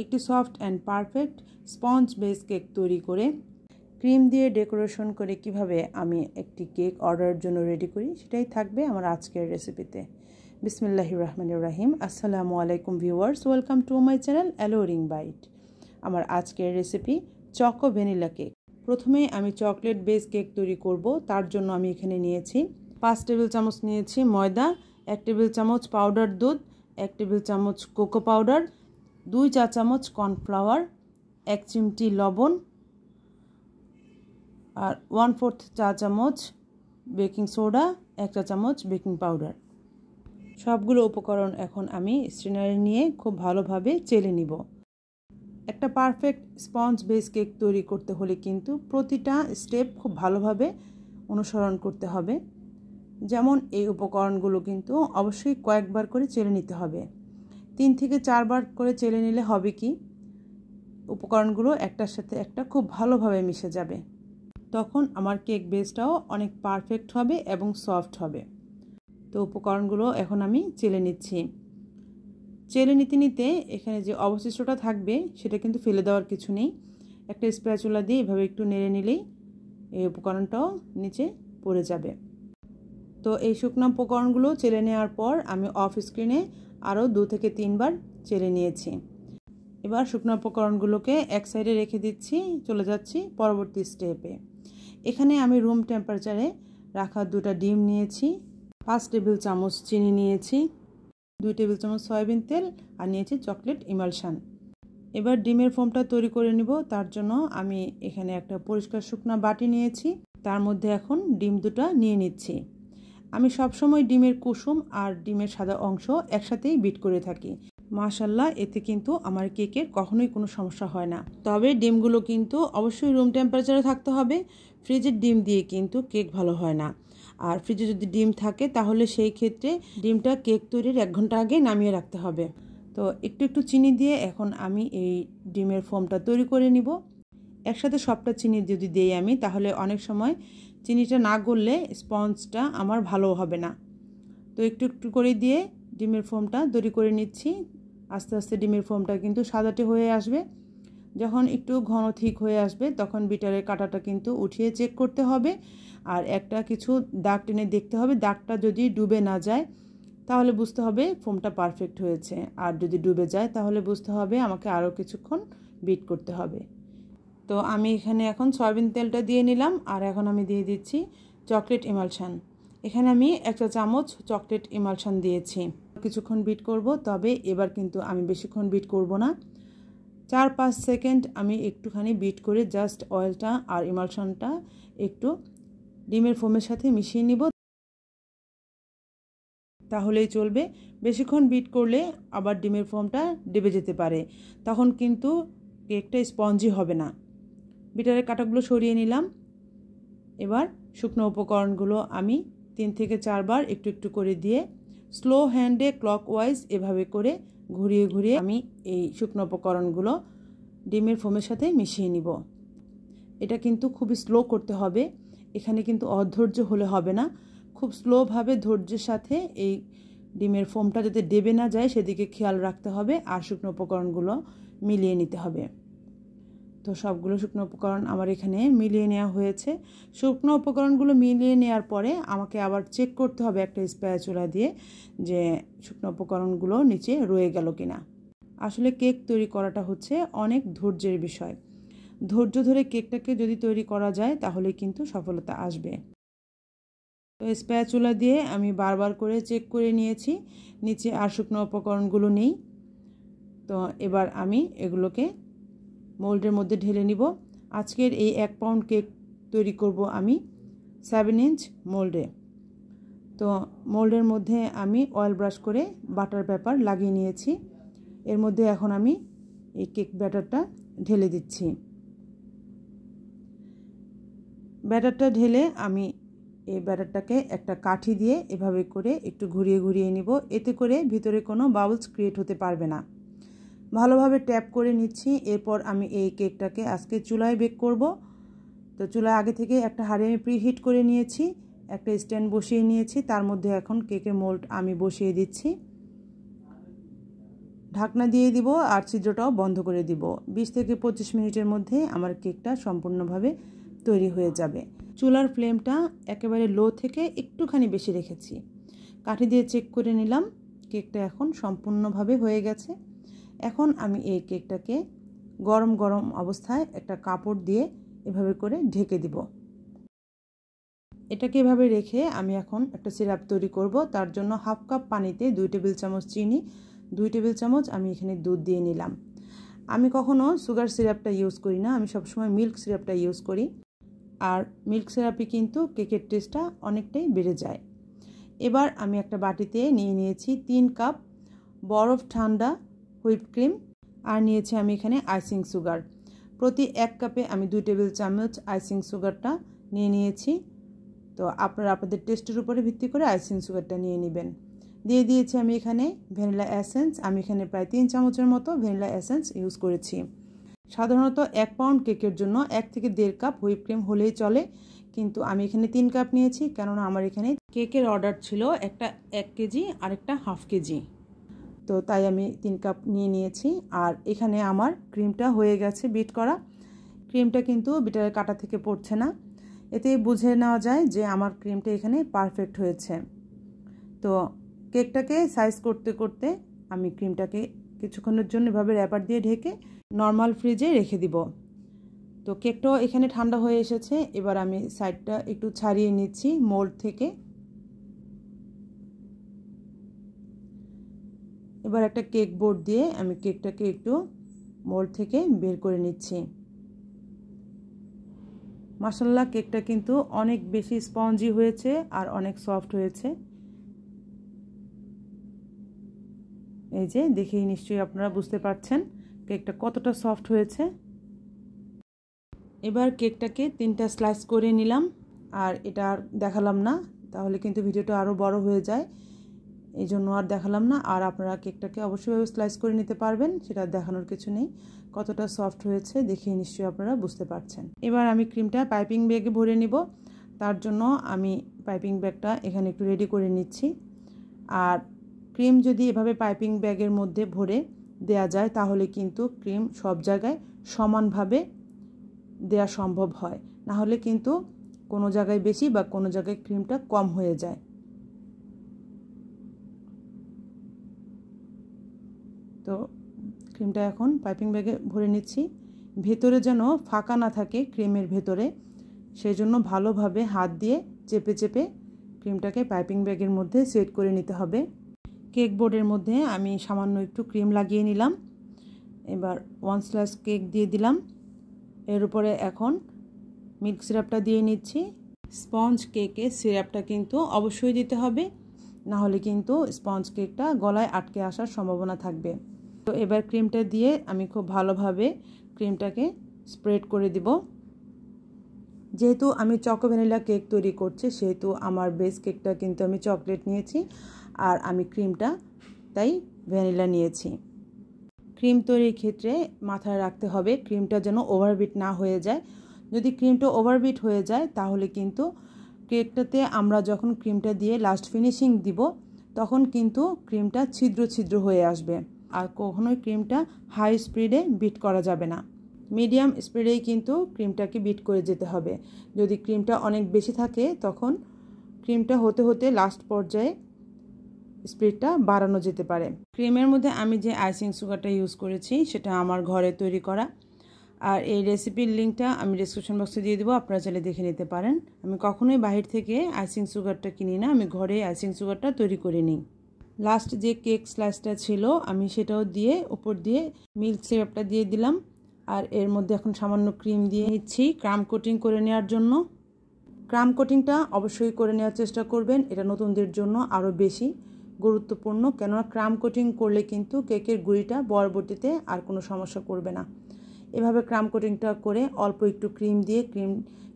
একটি soft and perfect sponge base cake তৈরি করে ক্রিম দিয়ে ডেকোরেশন করে কিভাবে আমি একটি কেক অর্ডারের জন্য রেডি করি সেটাই থাকবে আমার আজকের রেসিপিতে। বিসমিল্লাহির রহমানির রহিম। আসসালামু আলাইকুম viewers, welcome to my channel alluring bite. আমার আজকের রেসিপি চকো ভ্যানিলা কেক। প্রথমে আমি চকলেট বেস কেক তৈরি করব। তার জন্য আমি এখানে নিয়েছি 5 টেবিল চামচ নিয়েছি ময়দা, 1 টেবিল চামচ পাউডার দুধ, 1 টেবিল চামচ কোকো পাউডার, 2 চা চামচ কর্নফ্লাওয়ার, 1 চিমটি লবণ আর 1/4 চা চামচ বেকিং সোডা, 1 চা চামচ বেকিং পাউডার। সবগুলো উপকরণ এখন আমি স্ট্রেনারে নিয়ে খুব ভালোভাবে চেলে নিব। একটা পারফেক্ট স্পঞ্জ বেস কেক তৈরি করতে হলে কিন্তু প্রতিটা স্টেপ খুব ভালোভাবে অনুসরণ করতে হবে। যেমন এই উপকরণগুলো কিন্তু অবশ্যই কয়েকবার করে চেলে নিতে হবে। 3 থেকে 4 বার করে চেলে নিলে হবে কি, উপকরণগুলো একটার সাথে একটা খুব ভালোভাবে মিশে যাবে। তখন আমার কেক বেসটাও অনেক পারফেক্ট হবে এবং সফট হবে। তো উপকরণগুলো এখন আমি চেলে নিচ্ছি। চেলে নিতে নিতে এখানে যে অবশিষ্টটা থাকবে সেটা কিন্তু ফেলে দেওয়ার কিছু নেই। একটা স্প্যাচুলা দিয়ে এভাবে একটু নেড়ে নিলেই এই উপকরণটাও নিচে পড়ে যাবে। তো এই শুকনো উপকরণগুলো চেলে নেওয়ার পর আমি অফ স্ক্রিনে আরও 2 থেকে 3 বার চেলে নিয়েছি। এবার শুকনো উপকরণগুলোকে এক সাইডে রেখে দিচ্ছি, চলে যাচ্ছি পরবর্তী স্টেপে। এখানে আমি রুম টেম্পারেচারে রাখা 2টা ডিম নিয়েছি, 5 টেবিল চামচ চিনি নিয়েছি, 2 টেবিল চামচ সয়াবিন তেল আর নিয়েছি চকলেট ইমালশন। এবার ডিমের ফোমটা তৈরি করে নিব। তার জন্য আমি এখানে একটা পরিষ্কার শুকনা বাটি নিয়েছি, তার মধ্যে এখন ডিম 2টা নিয়ে নিচ্ছি। আমি সবসময় ডিমের কুসুম আর ডিমের সাদা অংশ একসাথেই বিট করে থাকি। মাশাআল্লাহ, এতে কিন্তু আমার কেকের কখনোই কোনো সমস্যা হয় না। তবে ডিমগুলো কিন্তু অবশ্যই রুম টেম্পারেচারে থাকতে হবে। ফ্রিজের ডিম দিয়ে কিন্তু কেক ভালো হয় না। আর ফ্রিজে যদি ডিম থাকে তাহলে সেই ক্ষেত্রে ডিমটা কেক তৈরির 1 ঘন্টা আগে নামিয়ে রাখতে হবে। তো একটু একটু চিনি দিয়ে এখন আমি এই ডিমের ফোমটা তৈরি করে নিব। একসাথে সবটা চিনি যদি দেই আমি, তাহলে অনেক সময় চিনিটা না গললে স্পঞ্জটা আমার ভালো হবে না। তো একটু একটু করে দিয়ে ডিমের ফোমটা তৈরি করে নিচ্ছি। আস্তে আস্তে ডিমের ফোমটা কিন্তু সাদাটে হয়ে আসবে। যখন একটু ঘন ঠিক হয়ে আসবে তখন বিটারের কাঁটাটা কিন্তু উঠিয়ে চেক করতে হবে। আর একটা কিছু দাগ টেনে দেখতে হবে। দাগটা যদি ডুবে না যায় তাহলে বুঝতে হবে ফোমটা পারফেক্ট হয়েছে। আর যদি ডুবে যায় তাহলে বুঝতে হবে আমাকে আরও কিছুক্ষণ বিট করতে হবে। তো আমি এখানে এখন সয়াবিন তেলটা দিয়ে নিলাম আর এখন আমি দিয়ে দিচ্ছি চকলেট ইমালশন। এখানে আমি 1 চা চামচ চকলেট ইমালশন দিয়েছি। কিছুক্ষণ বিট করব, তবে এবার কিন্তু আমি বেশিক্ষণ বিট করব না। 4-5 সেকেন্ড আমি একটুখানি বিট করে জাস্ট অয়েলটা আর ইমালশনটা একটু ডিমের ফোমের সাথে মিশিয়ে নিব, তাহলেই চলবে। বেশিক্ষণ বিট করলে আবার ডিমের ফোমটা ডেবে যেতে পারে, তখন কিন্তু কেকটা স্পঞ্জি হবে না। বিটারের কাঁটাগুলো সরিয়ে নিলাম। এবার শুকনো উপকরণগুলো আমি 3 থেকে 4 বার একটু একটু করে দিয়ে স্লো হ্যান্ডে ক্লকওয়াইজ এভাবে করে ঘুরিয়ে ঘুরিয়ে আমি এই শুকনো উপকরণগুলো ডিমের ফোমের সাথে মিশিয়ে নিব। এটা কিন্তু খুবই স্লো করতে হবে, এখানে কিন্তু অধৈর্য হলে হবে না। খুব স্লোভাবে ধৈর্যের সাথে এই ডিমের ফোমটা যাতে ডেবে না যায় সেদিকে খেয়াল রাখতে হবে। আর শুকনো উপকরণগুলো মিলিয়ে নিতে হবে। তো সবগুলো শুকনো উপকরণ আমার এখানে মিলিয়ে নেওয়া হয়েছে। শুকনো উপকরণগুলো মিলিয়ে নেওয়ার পরে আমাকে আবার চেক করতে হবে একটা স্প্যাচুলা দিয়ে যে শুকনো উপকরণগুলো নিচে রয়ে গেল কিনা। আসলে কেক তৈরি করাটা হচ্ছে অনেক ধৈর্যের বিষয়। ধৈর্য ধরে কেকটাকে যদি তৈরি করা যায় তাহলে কিন্তু সফলতা আসবে। তো স্প্যাচুলা দিয়ে আমি বারবার করে চেক করে নিয়েছি নিচে আর শুকনো উপকরণগুলো নেই। তো এবার আমি এগুলোকে মোল্ডের মধ্যে ঢেলে নিব। আজকের এই 1 পাউন্ড কেক তৈরি করব আমি 7 ইঞ্চ মোল্ডে। তো মোল্ডের মধ্যে আমি অয়েল ব্রাশ করে বাটার পেপার লাগিয়ে নিয়েছি। এর মধ্যে এখন আমি এই কেক ব্যাটারটা ঢেলে দিচ্ছি। ব্যাটারটা ঢেলে আমি এই ব্যাটারটাকে একটা কাঠি দিয়ে এভাবে করে একটু ঘুরিয়ে ঘুরিয়ে নিব, এতে করে ভিতরে কোনো বাবলস ক্রিয়েট হতে পারবে না। ভালোভাবে ট্যাপ করে নিচ্ছি। এরপর আমি এই কেকটাকে আজকে চুলায় বেক করব। তো চুলায় আগে থেকে একটা হাঁড়ি আমি প্রিহিট করে নিয়েছি, একটা স্ট্যান্ড বসিয়ে নিয়েছি, তার মধ্যে এখন কেকের মোল্ড আমি বসিয়ে দিচ্ছি। ঢাকনা দিয়ে দিব আর ছিদ্রটাও বন্ধ করে দিব। 20 থেকে 25 মিনিটের মধ্যে আমার কেকটা সম্পূর্ণভাবে তৈরি হয়ে যাবে। চুলার ফ্লেমটা একেবারে লো থেকে একটুখানি বেশি রেখেছি। কাঠি দিয়ে চেক করে নিলাম, কেকটা এখন সম্পূর্ণভাবে হয়ে গেছে। এখন আমি এই কেকটাকে গরম গরম অবস্থায় একটা কাপড় দিয়ে এভাবে করে ঢেকে দিব। এটাকে এভাবে রেখে আমি এখন একটা সিরাপ তৈরি করব। তার জন্য হাফ কাপ পানিতে 2 টেবিল চামচ চিনি, 2 টেবিল চামচ আমি এখানে দুধ দিয়ে নিলাম। আমি কখনো সুগার সিরাপটা ইউজ করি না, আমি সবসময় মিল্ক সিরাপটা ইউজ করি। আর মিল্ক সিরাপে কিন্তু কেকের টেস্টটা অনেকটাই বেড়ে যায়। এবার আমি একটা বাটিতে নিয়ে নিয়েছি 3 কাপ বরফ ঠান্ডা হুইপ ক্রিম, আর নিয়েছি আমি এখানে আইসিং সুগার। প্রতি 1 কাপে আমি 2 টেবিল চামচ আইসিং সুগারটা নিয়ে নিয়েছি। তো আপনারা আপনাদের টেস্টের উপরে ভিত্তি করে আইসিং সুগারটা নিয়ে নেবেন। দিয়ে দিয়েছি আমি এখানে ভ্যানিলা এসেন্স। আমি এখানে প্রায় 3 চামচের মতো ভ্যানিলা এসেন্স ইউজ করেছি। সাধারণত 1 পাউন্ড কেকের জন্য 1 থেকে 1.5 কাপ হুইপ ক্রিম হলেই চলে, কিন্তু আমি এখানে 3 কাপ নিয়েছি, কেননা আমার এখানে কেকের অর্ডার ছিল একটা 1 কেজি আর একটা হাফ কেজি। তো তাই আমি 3 কাপ নিয়ে নিয়েছি। আর এখানে আমার ক্রিমটা হয়ে গেছে বিট করা। ক্রিমটা কিন্তু বিটারের কাটা থেকে পড়ছে না, এতে বুঝে নেওয়া যায় যে আমার ক্রিমটা এখানে পারফেক্ট হয়েছে। তো কেকটাকে সাইজ করতে করতে আমি ক্রিমটাকে কিছুক্ষণের জন্য এভাবে র্যাপার দিয়ে ঢেকে নর্মাল ফ্রিজে রেখে দিব। তো কেকটাও এখানে ঠান্ডা হয়ে এসেছে। এবার আমি সাইডটা একটু ছাড়িয়ে নিচ্ছি মোল্ড থেকে। এবার একটা কেক বোর্ড দিয়ে আমি কেকটাকে একটু মোল্ড থেকে বের করে নিচ্ছি। মাশাআল্লাহ, কেকটা কিন্তু অনেক বেশি স্পঞ্জি হয়েছে আর অনেক সফট হয়েছে। এই যে দেখেই নিশ্চয়ই আপনারা বুঝতে পারছেন কেকটা কতটা সফট হয়েছে। এবার কেকটাকে 3টা স্লাইস করে নিলাম, আর এটা আর দেখালাম না, তাহলে কিন্তু ভিডিওটা আরও বড় হয়ে যায়, এই জন্য আর দেখালাম না। আর আপনারা কেকটাকে অবশ্যই স্লাইস করে নিতে পারবেন, সেটা দেখানোর কিছু নেই। কতটা সফট হয়েছে দেখে নিশ্চয়ই আপনারা বুঝতে পারছেন। এবার আমি ক্রিমটা পাইপিং ব্যাগে ভরে নিব। তার জন্য আমি পাইপিং ব্যাগটা এখানে একটু রেডি করে নিচ্ছি। আর ক্রিম যদি এভাবে পাইপিং ব্যাগের মধ্যে ভরে দেয়া যায় তাহলে কিন্তু ক্রিম সব জায়গায় সমানভাবে দেয়া সম্ভব হয়, না হলে কিন্তু কোনো জায়গায় বেশি বা কোনো জায়গায় ক্রিমটা কম হয়ে যায়। তো ক্রিমটা এখন পাইপিং ব্যাগে ভরে নিচ্ছি। ভেতরে যেন ফাঁকা না থাকে ক্রিমের ভেতরে, সেই জন্য ভালোভাবে হাত দিয়ে চেপে চেপে ক্রিমটাকে পাইপিং ব্যাগের মধ্যে সেট করে নিতে হবে। কেক বোর্ডের মধ্যে আমি সামান্য একটু ক্রিম লাগিয়ে নিলাম। এবার 1 স্লাইস কেক দিয়ে দিলাম। এর উপরে এখন মিল্ক সিরাপটা দিয়ে নিচ্ছি। স্পঞ্জ কেকে সিরাপটা কিন্তু অবশ্যই দিতে হবে, না হলে কিন্তু স্পঞ্জ কেকটা গলায় আটকে আসার সম্ভাবনা থাকবে। তো এবার ক্রিমটা দিয়ে আমি খুব ভালোভাবে ক্রিমটাকে স্প্রেড করে দিব। যেহেতু আমি চকো ভ্যানিলা কেক তৈরি করছি, সেহেতু আমার বেস কেকটা কিন্তু আমি চকলেট নিয়েছি, আর আমি ক্রিমটা তাই ভ্যানিলা নিয়েছি। ক্রিম তৈরির ক্ষেত্রে মাথায় রাখতে হবে ক্রিমটা যেন ওভারবিট না হয়ে যায়। যদি ক্রিমটা ওভারবিট হয়ে যায় তাহলে কিন্তু কেকটাতে আমরা যখন ক্রিমটা দিয়ে লাস্ট ফিনিশিং দিব তখন কিন্তু ক্রিমটা ছিদ্র ছিদ্র হয়ে আসবে। আর কখনোই ক্রিমটা হাই স্পিডে বিট করা যাবে না, মিডিয়াম স্পিডেই কিন্তু ক্রিমটাকে বিট করে যেতে হবে। যদি ক্রিমটা অনেক বেশি থাকে তখন ক্রিমটা হতে হতে লাস্ট পর্যায়ে স্পিডটা বাড়ানো যেতে পারে। ক্রিমের মধ্যে আমি যে আইসিং সুগারটা ইউজ করেছি সেটা আমার ঘরে তৈরি করা, আর এই রেসিপির লিঙ্কটা আমি ডেসক্রিপশন বক্সে দিয়ে দেবো, আপনারা চাইলে দেখে নিতে পারেন। আমি কখনোই বাহির থেকে আইসিং সুগারটা কিনি না, আমি ঘরে আইসিং সুগারটা তৈরি করে নিই। লাস্ট যে কেক স্লাইসটা ছিল আমি সেটাও দিয়ে উপর দিয়ে মিল্ক সিরাপটা দিয়ে দিলাম, আর এর মধ্যে এখন সামান্য ক্রিম দিয়ে নিচ্ছি ক্রাম কোটিং করে নেওয়ার জন্য। ক্রাম কোটিংটা অবশ্যই করে নেওয়ার চেষ্টা করবেন, এটা নতুনদের জন্য আরও বেশি গুরুত্বপূর্ণ, কেননা ক্রাম কোটিং করলে কিন্তু কেকের গুঁড়িটা পরবর্তীতে আর কোনো সমস্যা করবে না। এভাবে ক্রাম কোটিংটা করে অল্প একটু ক্রিম দিয়ে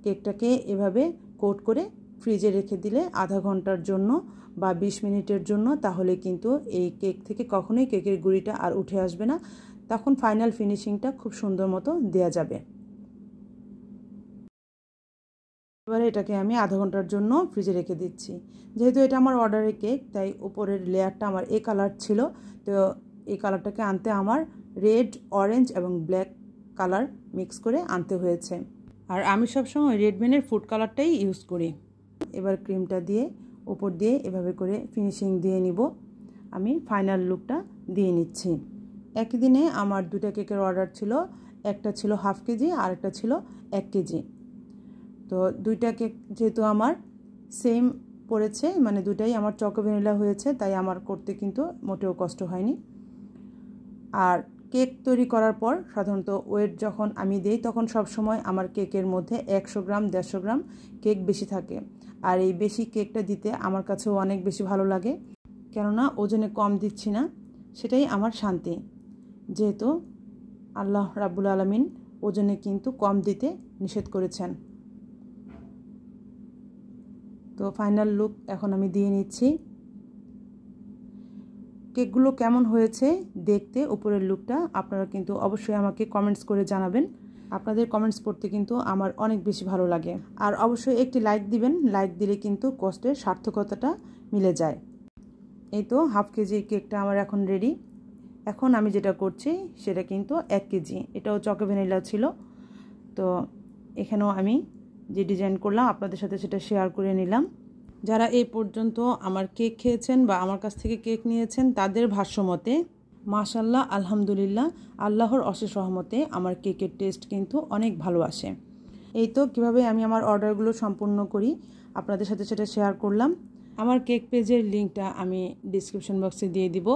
কেকটাকে এভাবে কোট করে ফ্রিজে রেখে দিলে আধা ঘন্টার জন্য বা 20 মিনিটের জন্য, তাহলে কিন্তু এই কেক থেকে কখনোই কেকের গুঁড়িটা আর উঠে আসবে না। তখন ফাইনাল ফিনিশিংটা খুব সুন্দর মতো দেওয়া যাবে। এবারে এটাকে আমি আধা ঘন্টার জন্য ফ্রিজে রেখে দিচ্ছি। যেহেতু এটা আমার অর্ডারের কেক তাই উপরের লেয়ারটা আমার এই কালার ছিল, তো এই কালারটাকে আনতে আমার রেড, অরেঞ্জ এবং ব্ল্যাক কালার মিক্স করে আনতে হয়েছে। আর আমি সবসময় রেডম্যানের ফুড কালারটাই ইউজ করি। এবার ক্রিমটা দিয়ে উপর দিয়ে এভাবে করে ফিনিশিং দিয়ে নিব। আমি ফাইনাল লুকটা দিয়ে নিচ্ছি। একই দিনে আমার 2টা কেকের অর্ডার ছিল, একটা ছিল হাফ কেজি আর একটা ছিল 1 কেজি। তো 2টা কেক যেহেতু আমার সেম পড়েছে, মানে 2টাই আমার চকো ভ্যানিলা হয়েছে, তাই আমার করতে কিন্তু মোটেও কষ্ট হয়নি। আর কেক তৈরি করার পর সাধারণত ওয়েট যখন আমি দিই তখন সব সময় আমার কেকের মধ্যে 100 গ্রাম 150 গ্রাম কেক বেশি থাকে। আর এই বেশি কেকটা দিতে আমার কাছেও অনেক বেশি ভালো লাগে, কেননা ওজনে কম দিচ্ছি না, সেটাই আমার শান্তি। যেহেতু আল্লাহ রাব্বুল আলামিন ওজনে কিন্তু কম দিতে নিষেধ করেছেন। তো ফাইনাল লুক এখন আমি দিয়ে নিচ্ছি। কেকগুলো কেমন হয়েছে দেখতে উপরের লুকটা আপনারা কিন্তু অবশ্যই আমাকে কমেন্টস করে জানাবেন। আপনাদের কমেন্টস পড়তে কিন্তু আমার অনেক বেশি ভালো লাগে। আর অবশ্যই একটি লাইক দিবেন, লাইক দিলে কিন্তু কষ্টের সার্থকতাটা মিলে যায়। এই তো হাফ কেজি কেকটা আমার এখন রেডি। এখন আমি যেটা করছি সেটা কিন্তু 1 কেজি, এটাও চকো ভ্যানিলা ছিল। তো এখানেও আমি যে ডিজাইন করলাম আপনাদের সাথে সেটা শেয়ার করে নিলাম। যারা এই পর্যন্ত আমার কেক খেয়েছেন বা আমার কাছ থেকে কেক নিয়েছেন তাদের ভাষ্যমতে মাশাআল্লাহ, আলহামদুলিল্লাহ, আল্লাহর অশেষ রহমতে আমার কেকের টেস্ট কিন্তু অনেক ভালো আসে। এই তো কীভাবে আমি আমার অর্ডারগুলো সম্পূর্ণ করি আপনাদের সাথে সেটা শেয়ার করলাম। আমার কেক পেজের লিঙ্কটা আমি ডিসক্রিপশন বক্সে দিয়ে দিব।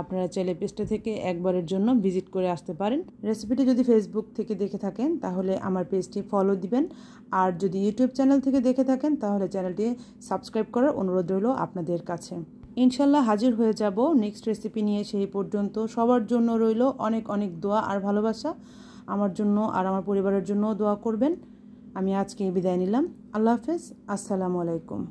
আপনারা চাইলে পেজটা থেকে একবারের জন্য ভিজিট করে আসতে পারেন। রেসিপিটি যদি ফেসবুক থেকে দেখে থাকেন তাহলে আমার পেজটি ফলো দিবেন, আর যদি ইউটিউব চ্যানেল থেকে দেখে থাকেন তাহলে চ্যানেলটি সাবস্ক্রাইব করার অনুরোধ রইল আপনাদের কাছে। ইনশাল্লাহ হাজির হয়ে যাব নেক্সট রেসিপি নিয়ে। সেই পর্যন্ত সবার জন্য রইল অনেক অনেক দোয়া আর ভালোবাসা। আমার জন্য আর আমার পরিবারের জন্য দোয়া করবেন। আমি আজকে বিদায় নিলাম। আল্লাহ হাফেজ, আসসালামু আলাইকুম।